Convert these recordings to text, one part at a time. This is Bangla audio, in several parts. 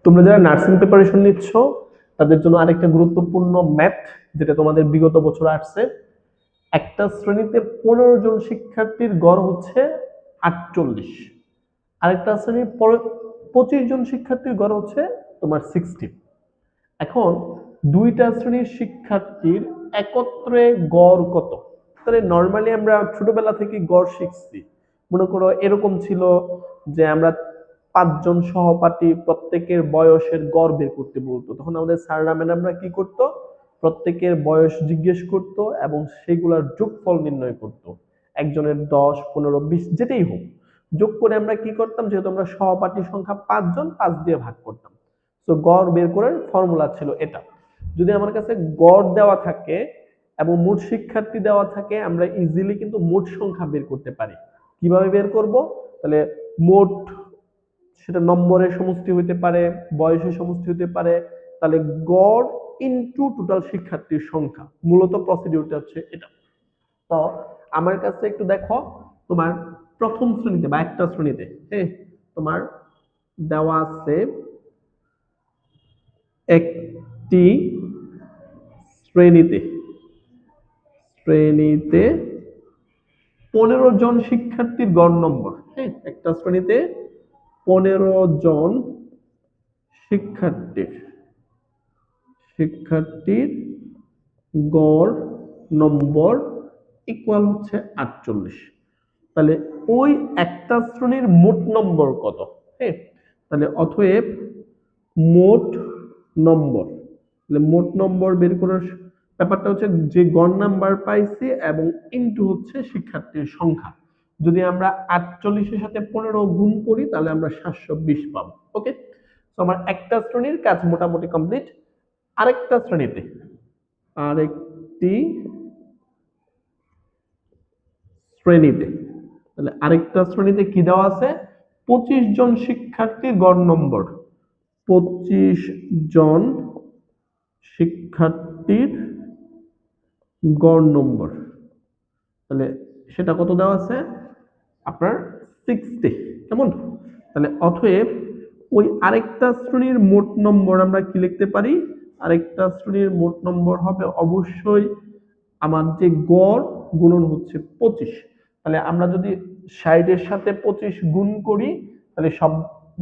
তোমরা যারা নার্সিং প্রিপারেশন নিচ্ছ তাদের জন্য আরেকটা গুরুত্বপূর্ণ ম্যাথ, যেটা তোমাদের বিগত বছর আসছে। একটা শ্রেণীতে 15 জন শিক্ষার্থীর গড় হচ্ছে 48, আরেকটা শ্রেণীর 25 জন শিক্ষার্থীর গড় হচ্ছে তোমার 60। এখন দুইটা শ্রেণীর শিক্ষার্থীর একত্রে গড় কত? তাহলে নর্মালি আমরা ছোটবেলা থেকে গড় শিখছি, মনে করো এরকম ছিল যে আমরা 5 জন সহপাঠী, প্রত্যেকের বয়সের গড় বের করতে বলতো, তখন আমাদের স্যাররা ম্যাডামরা কি করতো, প্রত্যেকের বয়স জিজ্ঞেস করতো এবং সেগুলোর যোগফল নির্ণয় করতো। একজনের 10, 15, 20 যেটাই হোক, যোগ করে আমরা কি করতাম, যেহেতু আমরা সহপাঠী সংখ্যা 5 জন, 5 দিয়ে ভাগ করতাম। তো গড় বের করার ফর্মুলা ছিল এটা। যদি আমার কাছে গড় দেওয়া থাকে এবং মোট শিক্ষার্থী দেওয়া থাকে, আমরা ইজিলি কিন্তু মোট সংখ্যা বের করতে পারি। কিভাবে বের করব? তাহলে মোট, সেটা নম্বরের সমষ্টি হইতে পারে, বয়সের সমষ্টি হতে পারে, তাহলে গড় ইনটু টোটাল শিক্ষার্থীর সংখ্যা, মূলত প্রসিডিউরটা হচ্ছে এটা। তো আমার কাছে একটু দেখো, তোমার প্রথম শ্রেণীতে বা একটা শ্রেণীতে, হ্যাঁ, তোমার দেওয়া আছে একটি শ্রেণীতে শ্রেণীতে 15 জন শিক্ষার্থীর গড় নম্বর। হ্যাঁ, একটা শ্রেণীতে 15 জন শিক্ষার্থীর শিক্ষার্থীর গড় নম্বর ইকুয়াল হচ্ছে 48। তাহলে ওই একটা শ্রেণীর মোট নম্বর কত? হ্যাঁ, তাহলে অতএব মোট নম্বর, তাহলে মোট নম্বর বের করার ব্যাপারটা হচ্ছে যে গড় নাম্বার পাইছি এবং ইনটু হচ্ছে শিক্ষার্থীর সংখ্যা। যদি আমরা 48-এর সাথে 15 গুণ করি তাহলে আমরা 720 পাবো। ওকে, তো আমার একটা শ্রেণীর কাজ মোটামুটি কমপ্লিট। আরেকটা শ্রেণীতে, আরেকটি শ্রেণীতে, তাহলে আরেকটা শ্রেণীতে কি দেওয়া আছে? 25 জন শিক্ষার্থীর গড় নম্বর, 25 জন শিক্ষার্থীর গড় নম্বর, তাহলে সেটা কত দেওয়া আছে আপনার? 60। কেমন? তাহলে অতএব ওই আরেকটা শ্রেণীর মোট নম্বর আমরা কি লিখতে পারি? আরেকটা শ্রেণীর মোট নম্বর হবে অবশ্যই আমার যে গড় গুণন হচ্ছে 25। তাহলে আমরা যদি 60-এর সাথে 25 গুণ করি তাহলে সব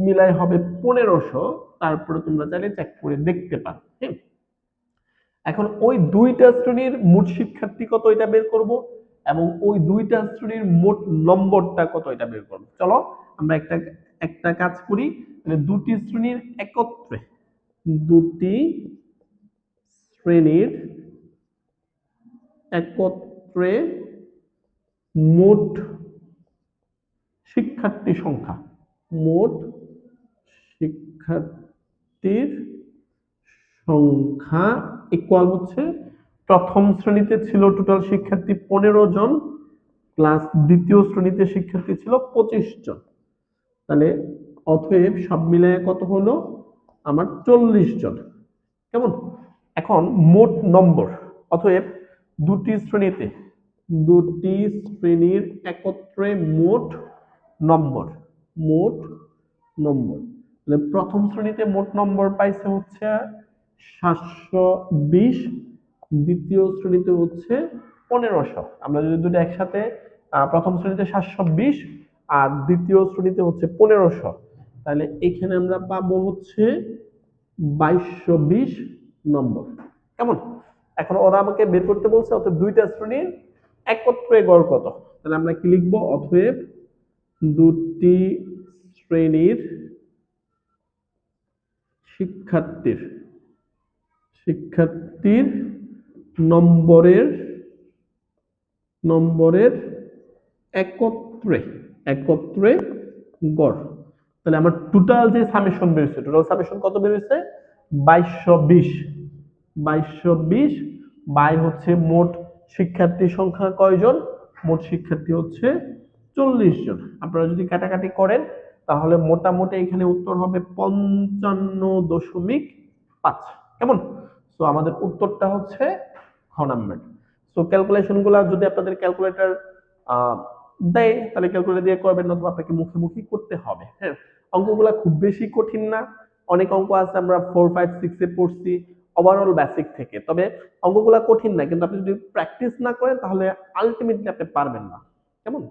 মিলাই হবে 1500। তারপরে তোমরা চাইলে চেক করে দেখতে পারো। হ্যাঁ, এখন ওই দুইটা শ্রেণীর মোট শিক্ষার্থী কত এটা বের করব, এবং ওই দুইটা শ্রেণীর মোট নম্বরটা কত এটা বের করব। চলো আমরা একটা একটা কাজ করি, মানে দুটি শ্রেণীর একত্রে মোট শিক্ষার্থী সংখ্যা, মোট শিক্ষার্থীর সংখ্যা ইকুয়াল হচ্ছে, প্রথম শ্রেণীতে ছিল টোটাল শিক্ষার্থী 15 জন, প্লাস দ্বিতীয় শ্রেণীতে শিক্ষার্থী ছিল 25 জন। তাহলে অতএব সব মিলায় কত হলো আমার? 40 জন। কেমন? এখন মোট নম্বর, অতএব দুটি শ্রেণীতে, দুটি শ্রেণীর একত্রে মোট নম্বর, মোট নম্বর, তাহলে প্রথম শ্রেণীতে মোট নম্বর পাইছে হচ্ছে 720, দ্বিতীয় শ্রেণীতে হচ্ছে 1500। আমরা যদি দুটো একসাথে, প্রথম শ্রেণীতে 720 আর দ্বিতীয় শ্রেণীতে হচ্ছে 1500, তাহলে এখানে আমরা পাবো হচ্ছে 2220 নম্বর। কেমন? এখন ওরা আমাকে বের করতে বলছে অতএব দুইটা শ্রেণীর একত্রে গড় কত। তাহলে আমরা কি লিখবো? অতএব দুটি শ্রেণীর শিক্ষার্থীর শিক্ষার্থীর নম্বরের নম্বরের একত্রে একত্রে গড়। তাহলে আমার টোটাল যে সামেশন বের হয়েছে, টোটাল সামেশন কত বের হয়েছে? 2220। 2220 বাই হচ্ছে মোট শিক্ষার্থী সংখ্যা কয়জন? মোট শিক্ষার্থী হচ্ছে 40 জন। আপনারা যদি কাটাকাটি করেন তাহলে মোটামুটি এখানে উত্তর হবে 55.5। কেমন? তো আমাদের উত্তরটা হচ্ছে খ নাম্বার। সো ক্যালকুলেশন গুলা যদি আপনাদের ক্যালকুলেটর দেয় তাহলে ক্যালকুলেটর দিয়ে করবেন, নতুবা আপনাকে মুখে মুখে করতে হবে। হ্যাঁ, অঙ্কগুলা খুব বেশি কঠিন না, অনেক অঙ্ক আছে আমরা 4, 5, 6 এ পড়ছি ওভারঅল বেসিক থেকে। তবে অঙ্কগুলা কঠিন না, কিন্তু আপনি যদি প্র্যাকটিস না করেন তাহলে আলটিমেটলি আপনি পারবেন না। কেমন?